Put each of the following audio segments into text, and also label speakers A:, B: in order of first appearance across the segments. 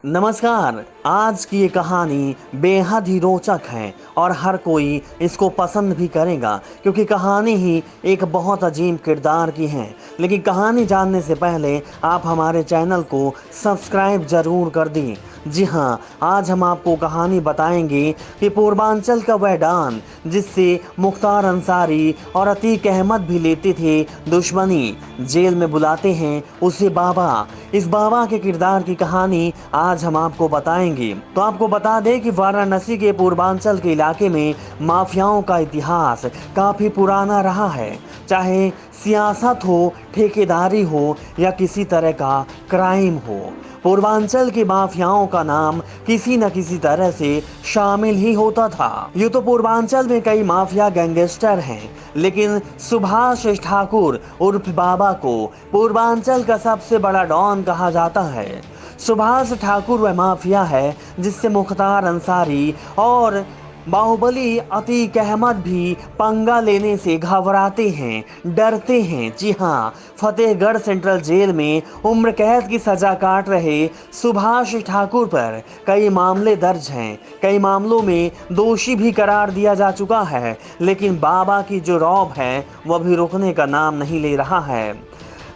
A: नमस्कार। आज की ये कहानी बेहद ही रोचक है और हर कोई इसको पसंद भी करेगा क्योंकि कहानी ही एक बहुत अजीब किरदार की है। लेकिन कहानी जानने से पहले आप हमारे चैनल को सब्सक्राइब ज़रूर कर दें। जी हाँ, आज हम आपको कहानी बताएंगे कि पूर्वांचल का वह डॉन जिससे मुख्तार अंसारी और अतीक अहमद भी लेते थे दुश्मनी, जेल में बुलाते हैं उसे बाबा। इस बाबा के किरदार की कहानी आज हम आपको बताएंगे। तो आपको बता दें कि वाराणसी के पूर्वांचल के इलाके में माफियाओं का इतिहास काफी पुराना रहा है। चाहे सियासत हो, ठेकेदारी हो या किसी तरह का क्राइम हो, पूर्वांचल के माफियाओं का नाम किसी न किसी तरह से शामिल ही होता था। यूँ तो पूर्वांचल में कई माफिया गैंगस्टर हैं, लेकिन सुभाष ठाकुर उर्फ बाबा को पूर्वांचल का सबसे बड़ा डॉन कहा जाता है। सुभाष ठाकुर वह माफिया है जिससे मुख्तार अंसारी और बाहुबली अतीक अहमद भी पंगा लेने से घबराते हैं, डरते हैं। जी हाँ, फतेहगढ़ सेंट्रल जेल में उम्र कैद की सजा काट रहे सुभाष ठाकुर पर कई मामले दर्ज हैं। कई मामलों में दोषी भी करार दिया जा चुका है, लेकिन बाबा की जो रौब है वह भी रुकने का नाम नहीं ले रहा है।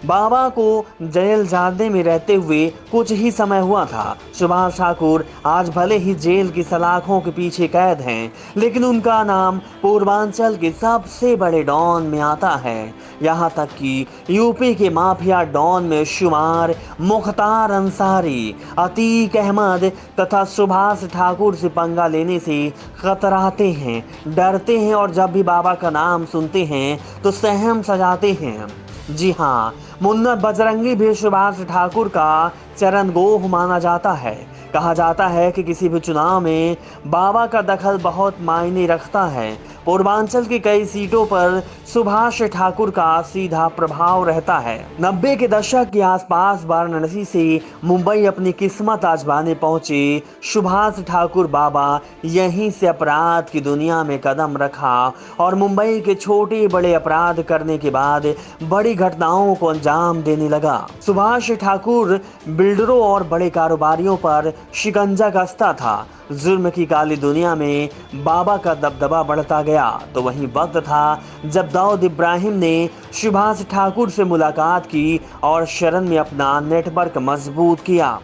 A: बाबा को जेल जाने में रहते हुए कुछ ही समय हुआ था। सुभाष ठाकुर आज भले ही जेल की सलाखों के पीछे कैद हैं, लेकिन उनका नाम पूर्वांचल के सबसे बड़े डॉन में आता है। यहाँ तक कि यूपी के माफिया डॉन में शुमार मुख्तार अंसारी, अतीक अहमद तथा सुभाष ठाकुर से पंगा लेने से कतराते हैं, डरते हैं और जब भी बाबा का नाम सुनते हैं तो सहम सजाते हैं। जी हाँ, मुन्ना बजरंगी भी सुभाष ठाकुर का चरणगोह माना जाता है। कहा जाता है कि किसी भी चुनाव में बाबा का दखल बहुत मायने रखता है। पूर्वांचल की कई सीटों पर सुभाष ठाकुर का सीधा प्रभाव रहता है। 90 के दशक के आसपास वाराणसी से मुंबई अपनी किस्मत आजमाने पहुंचे सुभाष ठाकुर बाबा यहीं से अपराध की दुनिया में कदम रखा और मुंबई के छोटे बड़े अपराध करने के बाद बड़ी घटनाओं को अंजाम देने लगा। सुभाष ठाकुर बिल्डरों और बड़े कारोबारियों पर शिकंजा कसता था। जुर्म की काली दुनिया में बाबा का दबदबा बढ़ता गया। तो वही वक्त था जब दाऊद इब्राहिम ने सुभाष ठाकुर से मुलाकात की और शरण में अपना नेटवर्क मजबूत किया।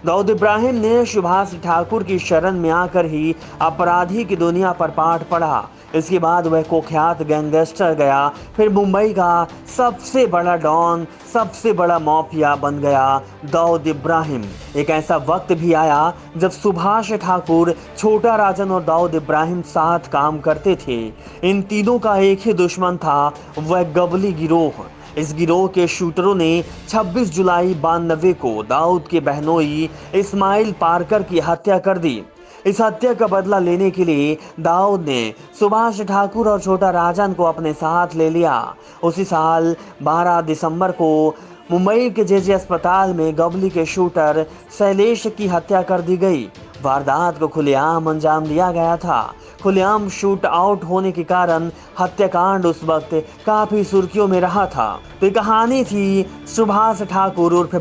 A: दाऊद इब्राहिम ने सुभाष ठाकुर की शरण में आकर ही अपराधी की दुनिया पर पाठ पढ़ा। इसके बाद वह कुख्यात गैंगस्टर गया, फिर मुंबई का सबसे बड़ा डॉन, सबसे बड़ा माफिया बन गया दाऊद इब्राहिम। एक ऐसा वक्त भी आया जब सुभाष ठाकुर, छोटा राजन और दाऊद इब्राहिम साथ काम करते थे। इन तीनों का एक ही दुश्मन था, वह गबली गिरोह। इस गिरोह के शूटरों ने 26 जुलाई 92 को दाऊद के बहनोई इस्माइल पारकर की हत्या कर दी। इस हत्या का बदला लेने के लिए दाऊद ने सुभाष ठाकुर और छोटा राजन को अपने साथ ले लिया। उसी साल 12 दिसंबर को मुंबई के जेजे अस्पताल में गबली के शूटर शैलेश की हत्या कर दी गई। वारदात को खुलेआम अंजाम दिया गया था। खुलेआम शूट आउट होने के कारण हत्याकांड उस वक्त काफी सुर्खियों में रहा था। तो ये कहानी थी सुभाष ठाकुर उर्फ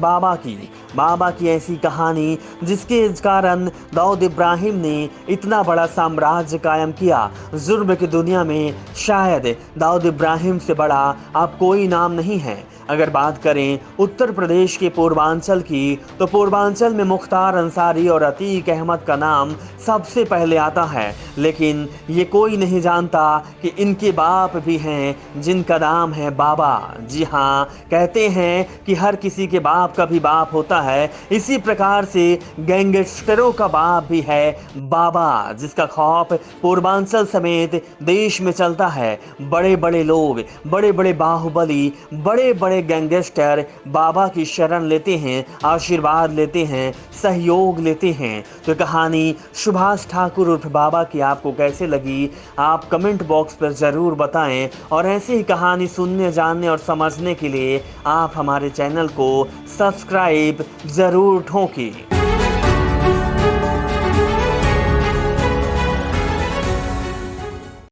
A: बाबा की ऐसी कहानी जिसके कारण दाऊद इब्राहिम ने इतना बड़ा साम्राज्य कायम किया। जुर्म की दुनिया में शायद दाऊद इब्राहिम से बड़ा अब कोई नाम नहीं है। अगर बात करें उत्तर प्रदेश के पूर्वांचल की, तो पूर्वांचल में मुख्तार अंसारी और अतीक अहमद का नाम सबसे पहले आता है। लेकिन ये कोई नहीं जानता कि इनके बाप भी हैं जिनका नाम है बाबा। जी हाँ, कहते हैं कि हर किसी के बाप का भी बाप होता है। इसी प्रकार से गैंगस्टरों का बाप भी है बाबा, जिसका खौफ पूर्वांचल समेत देश में चलता है। बड़े बड़े लोग, बड़े बड़े बाहुबली, बड़े बड़े गैंगस्टर बाबा की शरण लेते हैं, आशीर्वाद लेते हैं, सहयोग लेते हैं। तो कहानी सुभाष ठाकुर उर्फ बाबा की आपको कैसे लगी, आप कमेंट बॉक्स पर ज़रूर बताएं। और ऐसी ही कहानी सुनने, जानने और समझने के लिए आप हमारे चैनल को सब्सक्राइब ज़रूर ठोकें।